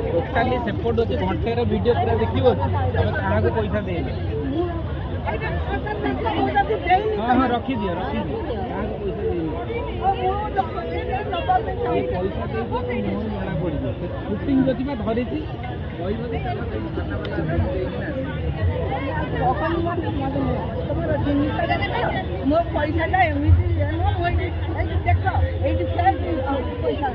totally सेपट अच्छे घंटे video पूरा देखो क्या पैसा दे हाँ हाँ रखी दियो पैसा सुटिंग अच्छी धरी मो पैसा देख पैसा